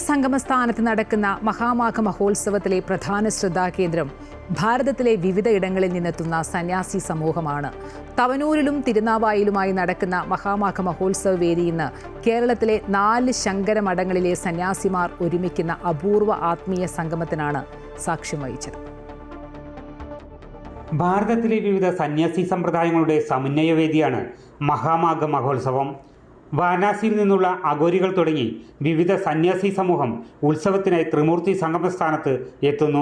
സംഗമസ്ഥാനത്ത് നടക്കുന്ന മഹാമാഘ മഹോത്സവത്തിലെ പ്രധാന ശ്രദ്ധാകേന്ദ്രം ഭാരതത്തിലെ വിവിധ ഇടങ്ങളിൽ നിന്നെത്തുന്ന സന്യാസി സമൂഹമാണ്. തവനൂരിലും തിരുനാവായിലുമായി നടക്കുന്ന മഹാമാഘ മഹോത്സവ വേദി ഇന്ന് കേരളത്തിലെ 4 ശങ്കര മഠങ്ങളിലെ സന്യാസിമാർ ഒരുമിക്കുന്ന അപൂർവ ആത്മീയ സംഗമത്തിനാണ് സാക്ഷ്യം വഹിച്ചത്. ഭാരതത്തിലെ വിവിധ സന്യാസി സമ്പ്രദായങ്ങളുടെ സമന്വയവേദിയാണ് മഹാമാഘ മഹോത്സവം. വാരണാസിയിൽ നിന്നുള്ള അഘോരികൾ തുടങ്ങി വിവിധ സന്യാസി സമൂഹം ഉത്സവത്തിനായി ത്രിമൂർത്തി സംഗമസ്ഥാനത്ത് എത്തുന്നു.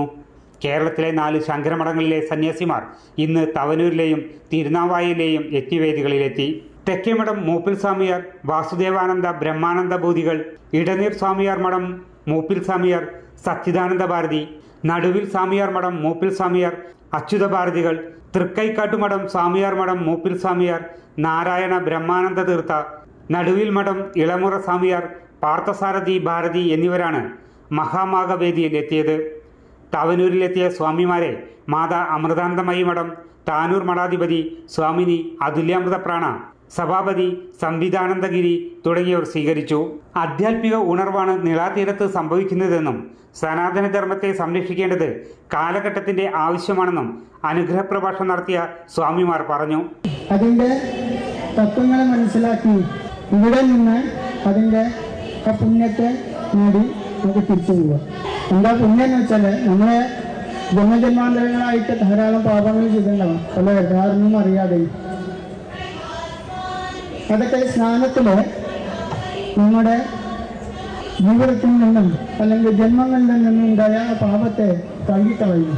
കേരളത്തിലെ 4 ശങ്കരമഠങ്ങളിലെ സന്യാസിമാർ ഇന്ന് തവനൂരിലെയും തിരുനാവായിലെയും യജ്ഞവേദികളിലെത്തി. തെക്കേമഠം മൂപ്പിൽ സ്വാമിയാർ, വാസുദേവാനന്ദ ബ്രഹ്മാനന്ദ ബോധികൾ, ഇടനീർ സ്വാമിയാർ മഠം മൂപ്പിൽ സ്വാമിയാർ, സച്ചിദാനന്ദ ഭാരതി, നടുവിൽ സ്വാമിയാർ മഠം മൂപ്പിൽ സ്വാമിയാർ, അച്യുത ഭാരതികൾ, തൃക്കൈക്കാട്ടുമഠം സ്വാമിയാർ മഠം മൂപ്പിൽ സ്വാമിയാർ, നാരായണ ബ്രഹ്മാനന്ദ തീർത്ഥ, നടുവിൽ മഠം ഇളമുറ സ്വാമിയാർ, പാർത്ഥസാരഥി ഭാരതി എന്നിവരാണ് മഹാമാഘവേദിയിൽ എത്തിയത്. തവനൂരിലെത്തിയ സ്വാമിമാരെ മാതാ അമൃതാനന്ദമയി മഠം, താനൂർ മഠാധിപതി സ്വാമിനി അതുല്യാമൃതപ്രാണ, സഭാപതി സംവിധാനന്ദഗിരി തുടങ്ങിയവർ സ്വീകരിച്ചു. ആധ്യാത്മിക ഉണർവാണ് നിളാതീരത്ത് സംഭവിക്കുന്നതെന്നും സനാതനധർമ്മത്തെ സംരക്ഷിക്കേണ്ടത് കാലഘട്ടത്തിന്റെ ആവശ്യമാണെന്നും അനുഗ്രഹ പ്രഭാഷണം നടത്തിയ സ്വാമിമാർ പറഞ്ഞു. അതിൻ്റെ തത്വങ്ങളെ മനസ്സിലാക്കി ഇവിടെ നിന്ന് അതിൻ്റെ പുണ്യത്തെ നേടി നമുക്ക് തിരിച്ചു പോവുക. എന്താ പുണ്യം എന്ന് വെച്ചാൽ നമ്മളെ ജന്മജന്മാന്തരങ്ങളായിട്ട് ധാരാളം പാപങ്ങൾ ചെയ്തിട്ടുണ്ടാവും, പല കാരണവും അറിയാതെ. അതൊക്കെ സ്നാനത്തിൽ നമ്മുടെ ജീവിതത്തിൽ നിന്നും അല്ലെങ്കിൽ ജന്മങ്ങളിൽ നിന്നും ഉണ്ടായ പാപത്തെ തള്ളിക്കളയുന്നു.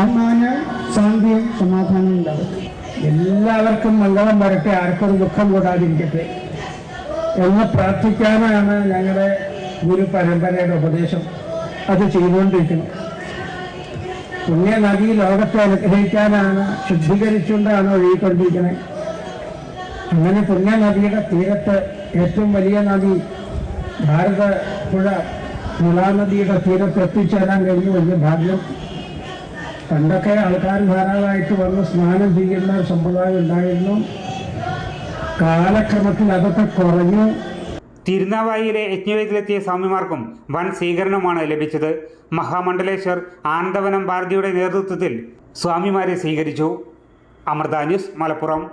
ആത്മാവിന് ശാന്തിയും സമാധാനവും ഉണ്ടാവും. എല്ലാവർക്കും മംഗളം വരട്ടെ, ആർക്കൊരു ദുഃഖം കൂടാതിരിക്കട്ടെ എന്ന് പ്രാർത്ഥിക്കാനാണ് ഞങ്ങളുടെ ഗുരു പരമ്പരയുടെ ഉപദേശം. അത് ചെയ്തുകൊണ്ടിരിക്കണം. പുണ്യനദി ലോകത്തെ അനുഗ്രഹിക്കാനാണ്, ശുദ്ധീകരിച്ചുകൊണ്ടാണ് ഒഴുകിക്കൊണ്ടിരിക്കുന്നത്. അങ്ങനെ പുണ്യനദിയുടെ തീരത്ത് ഏറ്റവും വലിയ നദി ഭാരത പുഴ മുളാനദിയുടെ തീരത്ത് എത്തിച്ചേരാൻ കഴിഞ്ഞ വലിയ ഭാഗ്യം. പണ്ടൊക്കെ ആൾക്കാർ ധാരാളമായിട്ട് വന്ന് സ്നാനം ചെയ്യുന്ന സമ്പ്രദായം ഉണ്ടായിരുന്നു. കാലക്രമത്തിൽ അതൊക്കെ കുറഞ്ഞു. തിരുനാവായിലെ യജ്ഞവേദിയിലെത്തിയ സ്വാമിമാർക്കും വൻ സ്വീകരണമാണ് ലഭിച്ചത്. മഹാമണ്ഡലേശ്വർ ആനന്ദവനം ഭാരതിയുടെ നേതൃത്വത്തിൽ സ്വാമിമാരെ സ്വീകരിച്ചു. അമൃത ന്യൂസ്, മലപ്പുറം.